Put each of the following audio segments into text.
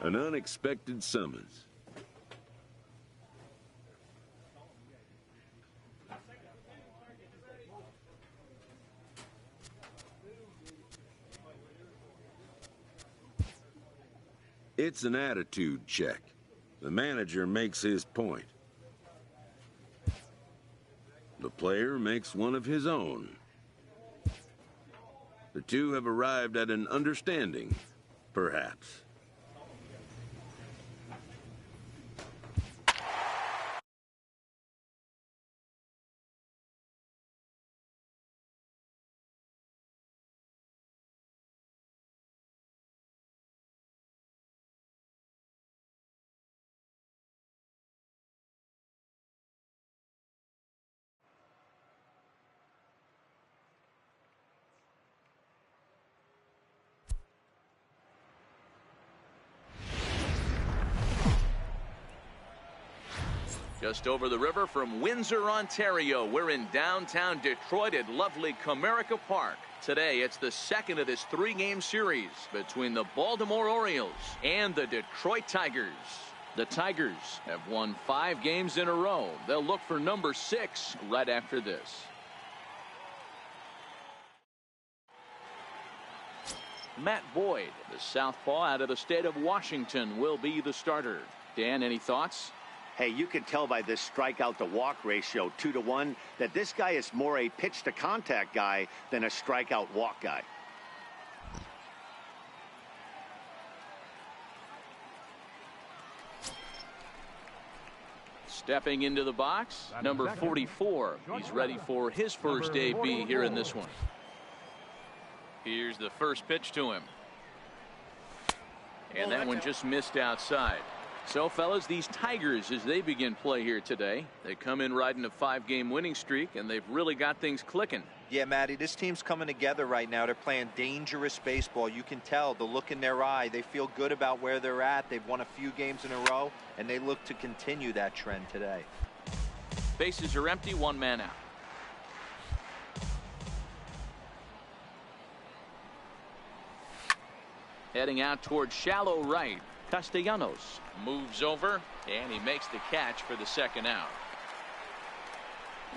An unexpected summons. It's an attitude check. The manager makes his point. The player makes one of his own. The two have arrived at an understanding, perhaps. Just over the river from Windsor, Ontario, we're in downtown Detroit at lovely Comerica Park. Today, it's the second of this three-game series between the Baltimore Orioles and the Detroit Tigers. The Tigers have won 5 games in a row. They'll look for number 6 right after this. Matt Boyd, the southpaw out of the state of Washington, will be the starter. Dan, any thoughts? Hey, you can tell by this strikeout to walk ratio 2-to-1 that this guy is more a pitch to contact guy than a strikeout walk guy. Stepping into the box, number 44. He's ready for his first AB here in this one. Here's the first pitch to him. And that one just missed outside. So, fellas, these Tigers, as they begin play here today, they come in riding a 5-game winning streak, and they've really got things clicking. Yeah, Matty, this team's coming together right now. They're playing dangerous baseball. You can tell the look in their eye. They feel good about where they're at. They've won a few games in a row, and they look to continue that trend today. Bases are empty, 1 man out. Heading out towards shallow right. Castellanos moves over, and he makes the catch for the second out.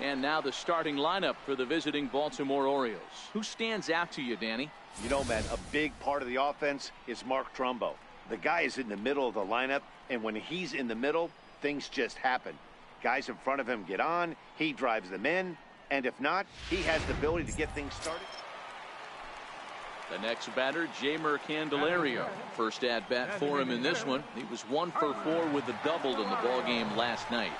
And now the starting lineup for the visiting Baltimore Orioles. Who stands out to you, Danny? You know, man, a big part of the offense is Mark Trumbo. The guy is in the middle of the lineup, and when he's in the middle, things just happen. Guys in front of him get on, he drives them in, and if not, he has the ability to get things started. The next batter, Jeimer Candelario. First at bat for him in this one. He was 1 for 4 with the double in the ball game last night.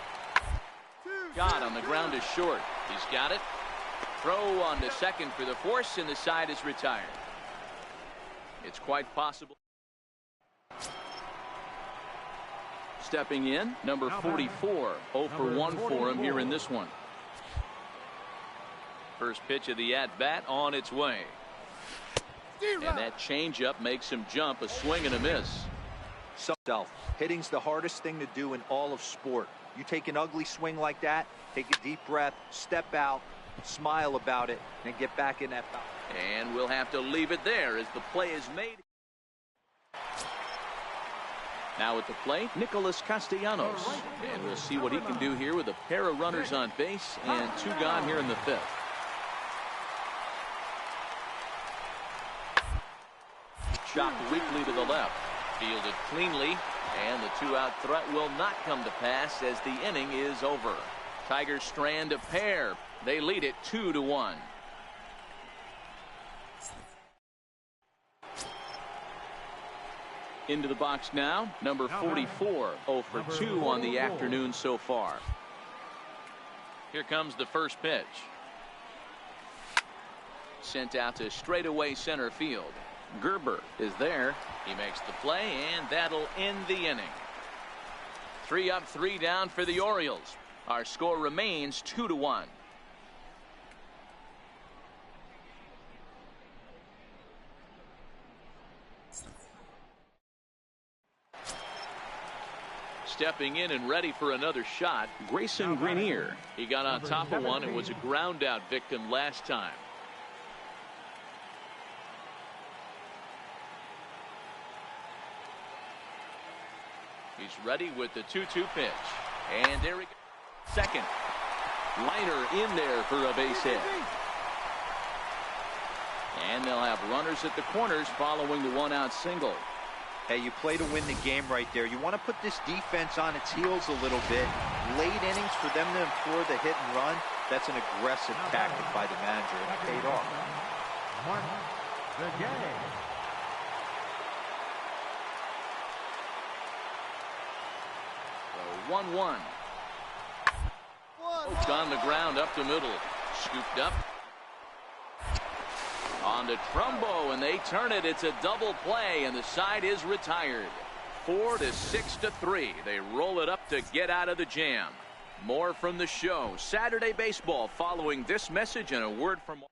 Got on the ground is short. He's got it. Throw on to second for the force, and the side is retired. It's quite possible. Stepping in, number 44. 0 for 1 for him here in this one. First pitch of the at bat on its way. And that changeup makes him jump, a swing and a miss. Hitting's the hardest thing to do in all of sport. You take an ugly swing like that, take a deep breath, step out, smile about it, and get back in that foul. And we'll have to leave it there as the play is made. Now at the plate, Nicholas Castellanos. And we'll see what he can do here with a pair of runners on base and 2 gone here in the 5th. Chopped weakly to the left. Fielded cleanly, and the 2-out threat will not come to pass as the inning is over. Tigers strand a pair. They lead it 2-1. Into the box now, number 44. 0 for 2 on the afternoon so far. Here comes the first pitch. Sent out to straightaway center field. Gerber is there. He makes the play, and that'll end the inning. 3 up, 3 down for the Orioles. Our score remains 2-1. Stepping in and ready for another shot, Grayson Greenier. He got on top of one and was a ground out victim last time. He's ready with the 2-2 pitch. And there he goes. Second. Liner in there for a base hit. And they'll have runners at the corners following the one-out single. Hey, you play to win the game right there. You want to put this defense on its heels a little bit. Late innings for them to implore the hit and run, that's an aggressive tactic by the manager, and it paid off. The game. So 1-1. Poked on the ground up the middle. Scooped up. On to Trumbo, and they turn it. It's a double play, and the side is retired. 4-6-3. They roll it up to get out of the jam. More from the show. Saturday Baseball following this message and a word from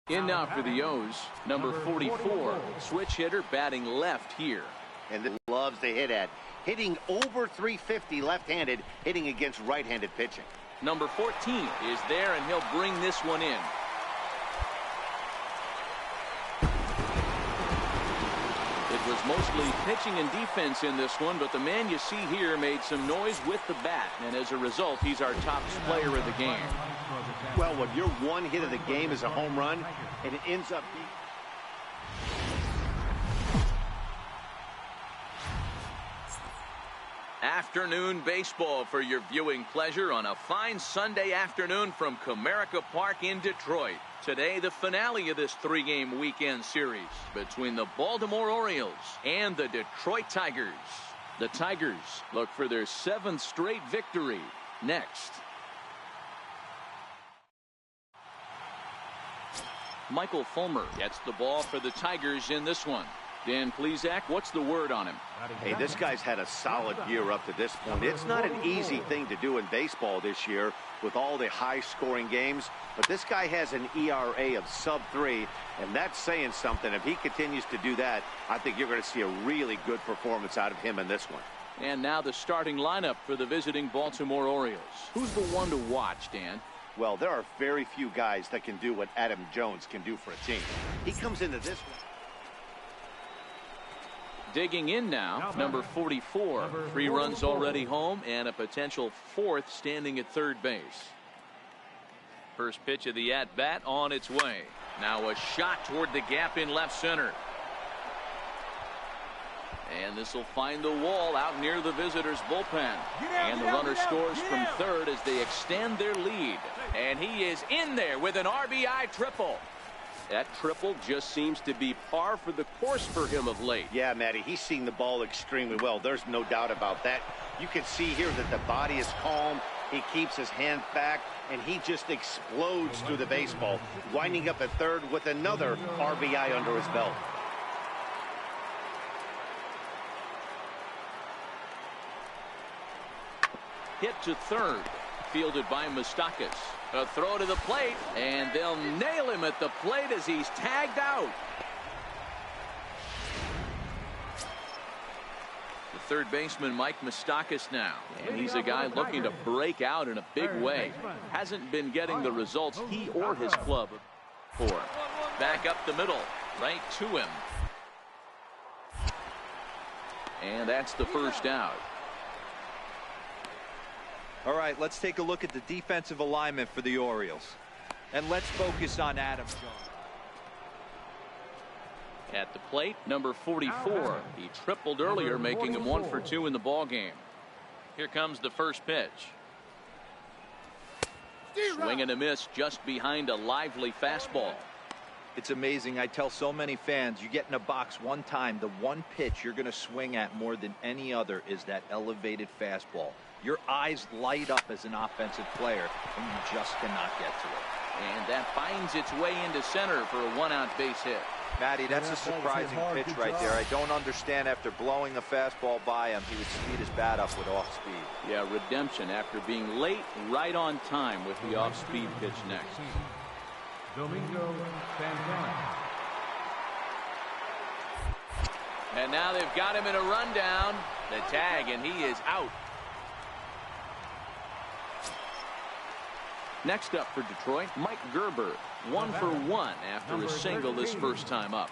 In now for the O's, number 44, switch hitter batting left here. And this loves to hit at. Hitting over 350 left-handed, hitting against right-handed pitching. Number 14 is there, and he'll bring this one in. It was mostly pitching and defense in this one, but the man you see here made some noise with the bat, and as a result, he's our top player of the game. Well, when your one hit of the game is a home run, and it ends up being... Afternoon baseball for your viewing pleasure on a fine Sunday afternoon from Comerica Park in Detroit. Today, the finale of this three-game weekend series between the Baltimore Orioles and the Detroit Tigers. The Tigers look for their 7th straight victory next. Michael Fulmer gets the ball for the Tigers in this one. Dan Plesac, what's the word on him? Hey, this guy's had a solid year up to this point. It's not an easy thing to do in baseball this year with all the high-scoring games, but this guy has an ERA of sub-3, and that's saying something. If he continues to do that, I think you're going to see a really good performance out of him in this one. And now the starting lineup for the visiting Baltimore Orioles. Who's the one to watch, Dan? Well, there are very few guys that can do what Adam Jones can do for a team. He comes into this one. Digging in now, number 44. 3 runs already home and a potential 4th standing at third base. First pitch of the at-bat on its way. Now a shot toward the gap in left center. And this will find the wall out near the visitors' bullpen. And the runner scores from third as they extend their lead. And he is in there with an RBI triple. That triple just seems to be par for the course for him of late. Yeah, Matty, he's seeing the ball extremely well. There's no doubt about that. You can see here that the body is calm. He keeps his hand back, and he just explodes through the baseball, winding up at third with another RBI under his belt. Hit to third, fielded by Moustakas. A throw to the plate, and they'll nail him at the plate as he's tagged out. The third baseman, Mike Moustakas, now. And he's a guy looking to break out in a big way. Hasn't been getting the results he or his club for. Back up the middle, right to him. And that's the first out. All right, let's take a look at the defensive alignment for the Orioles. And let's focus on Adam Jones. At the plate, number 44. He tripled earlier, making him 1 for 2 in the ball game. Here comes the first pitch. Swing and a miss just behind a lively fastball. It's amazing. I tell so many fans, you get in a box one time, the one pitch you're going to swing at more than any other is that elevated fastball. Your eyes light up as an offensive player, and you just cannot get to it. And that finds its way into center for a 1-out base hit. Matty, that's a surprising pitch right there. I don't understand, after blowing a fastball by him, he would speed his bat up with off-speed. Yeah, redemption after being late, right on time with the off-speed pitch next. And now they've got him in a rundown. The tag, and he is out. Next up for Detroit, Mike Gerber, 1 for 1 after a single this first time up.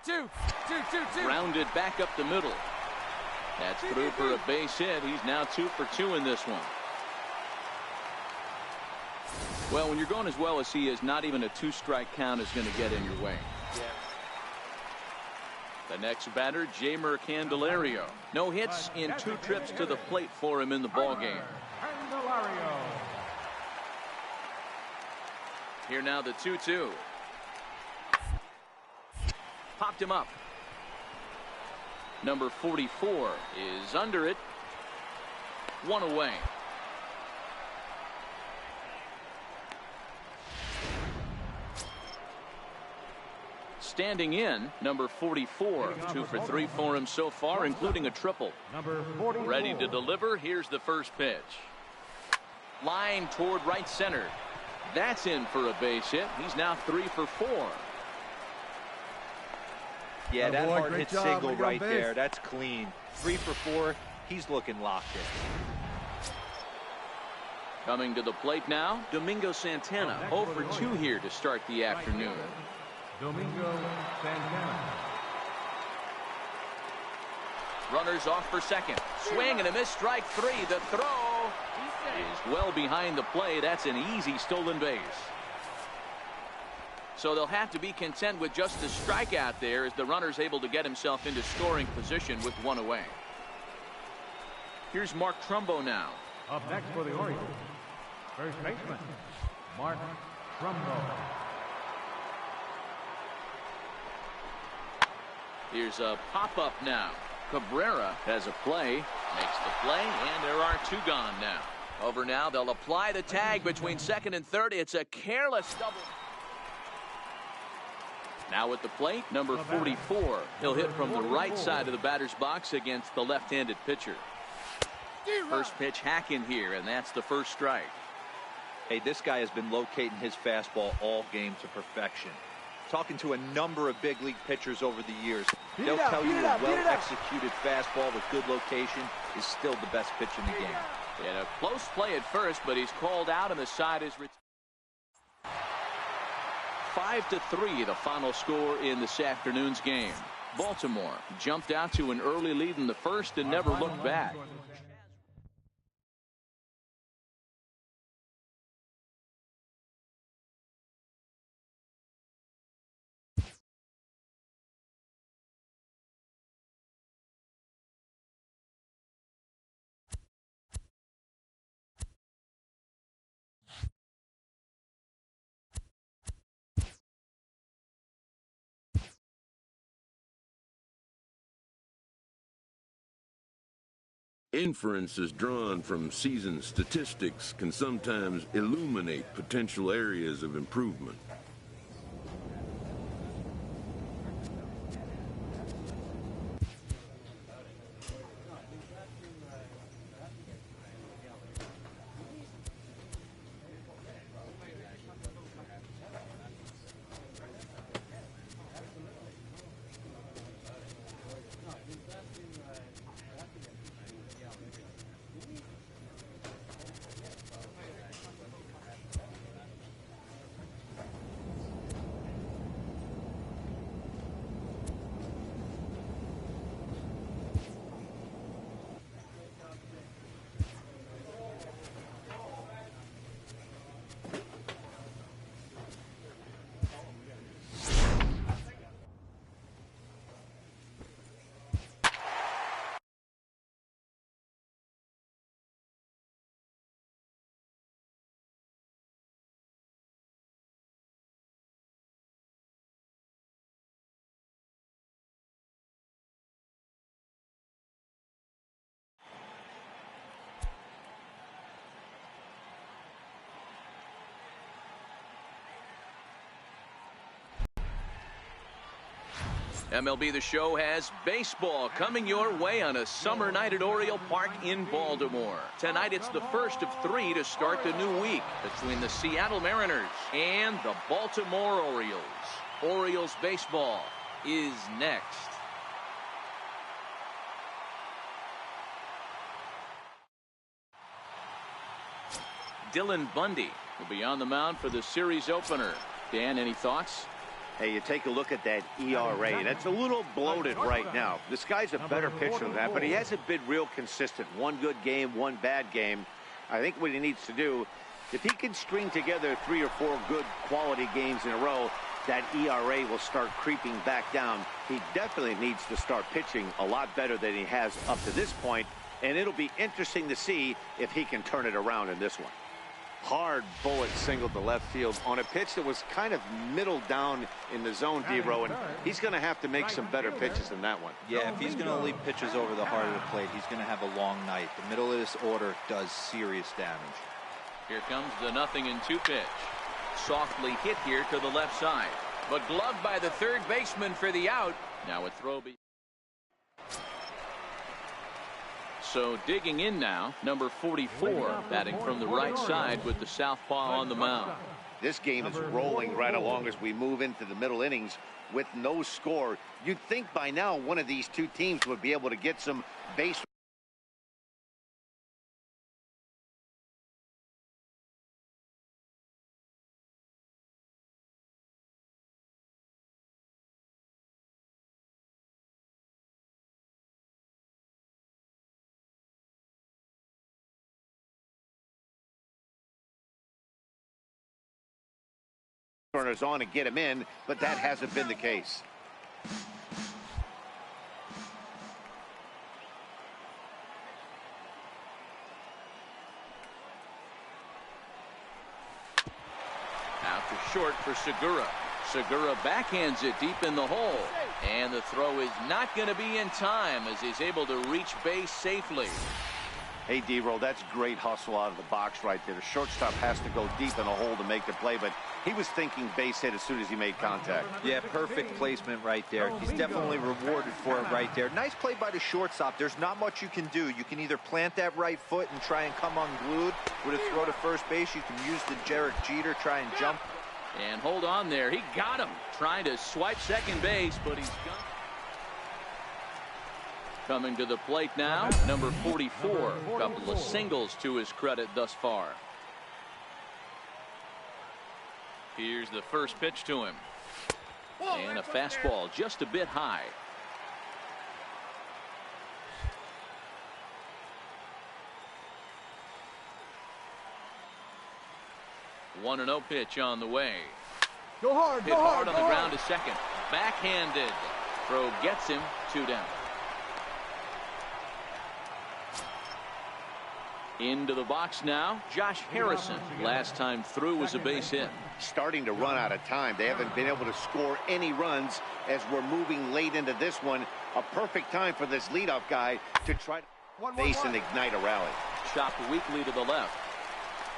2. Rounded back up the middle. That's through for a base hit. He's now 2 for 2 in this one. Well, when you're going as well as he is, not even a 2-strike count is going to get in your way. The next batter, Jeimer Candelario. No hits in 2 trips to the plate for him in the ball game. Here now the 2-2. Popped him up. Number 44 is under it. 1 away. Standing in, number 44. 2 for 3 for him so far, including a triple. Ready to deliver. Here's the first pitch. Line toward right center. That's in for a base hit. He's now 3 for 4. Yeah, that hard hit single right there. That's clean. 3 for 4. He's looking locked in. Coming to the plate now, Domingo Santana. 0 for 2 here to start the afternoon. Domingo Santana. Runners off for second. Swing and a miss, strike 3. The throw is well behind the play. That's an easy stolen base. So they'll have to be content with just a strikeout there as the runner's able to get himself into scoring position with 1 away. Here's Mark Trumbo now. Up next for the Orioles, first baseman, Mark Trumbo. Here's a pop-up now. Cabrera has a play, makes the play, and there are 2 gone now. Over now, they'll apply the tag between second and third. It's a careless double. Now at the plate, number 44. He'll hit from the right side of the batter's box against the left-handed pitcher. First pitch hack in here, and that's the first strike. Hey, this guy has been locating his fastball all game to perfection. Talking to a number of big league pitchers over the years, they'll tell you a well-executed fastball with good location is still the best pitch in the game. And a close play at first, but he's called out, and the side is 5-3, the final score in this afternoon's game. Baltimore jumped out to an early lead in the first and never looked back. Inferences drawn from season statistics can sometimes illuminate potential areas of improvement. MLB The Show has baseball coming your way on a summer night at Oriole Park in Baltimore. Tonight it's the first of 3 to start the new week between the Seattle Mariners and the Baltimore Orioles. Orioles baseball is next. Dylan Bundy will be on the mound for the series opener. Dan, any thoughts? Hey, you take a look at that ERA. That's a little bloated right now. This guy's a better pitcher than that, but he hasn't been real consistent. 1 good game, 1 bad game. I think what he needs to do, if he can string together 3 or 4 good quality games in a row, that ERA will start creeping back down. He definitely needs to start pitching a lot better than he has up to this point, and it'll be interesting to see if he can turn it around in this one. Hard bullet single to left field on a pitch that was kind of middle down in the zone, D-Row, and he's going to have to make some better pitches than that one. Yeah, if he's going to leave pitches over the heart of the plate, he's going to have a long night. The middle of this order does serious damage. Here comes the 0-2 pitch. Softly hit here to the left side, but gloved by the third baseman for the out. Now a throw. So digging in now, number 44, batting from the right side with the southpaw on the mound. This game is rolling right along as we move into the middle innings with no score. You'd think by now one of these two teams would be able to get some base. Runners on and get him in, but that hasn't been the case. Out to short for Segura. Segura backhands it deep in the hole, and the throw is not going to be in time as he's able to reach base safely. Hey, D-Roll, that's great hustle out of the box right there. The shortstop has to go deep in the hole to make the play, but he was thinking base hit as soon as he made contact. Yeah, perfect placement right there. He's definitely rewarded for it right there. Nice play by the shortstop. There's not much you can do. You can either plant that right foot and try and come unglued with a throw to first base. You can use the Derek Jeter, try and jump. And hold on there. He got him. Trying to swipe second base, but he's gone. Coming to the plate now, number 44. A couple of singles to his credit thus far. Here's the first pitch to him. And a fastball just a bit high. One and 0 pitch on the way. Go hard, Hit hard on the ground to second. Backhanded. Throw gets him 2 down. Into the box now, Josh Harrison. Last time through was a base hit. Starting to run out of time. They haven't been able to score any runs as we're moving late into this one. A perfect time for this leadoff guy to try to base and ignite a rally. Chopped weakly to the left.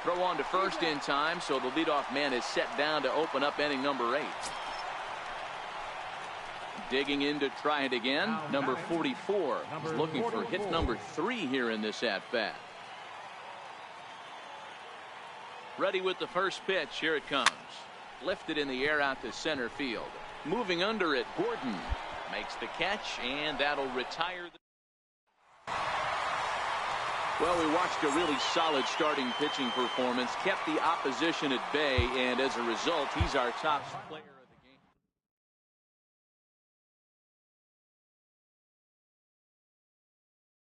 Throw on to first in time, so the leadoff man is set down to open up inning number 8. Digging in to try it again, number 44. He's looking for hit number 3 here in this at-bat. Ready with the first pitch. Here it comes. Lifted in the air out to center field. Moving under it, Gordon makes the catch, and that'll retire. Well, we watched a really solid starting pitching performance, kept the opposition at bay, and as a result, he's our top player.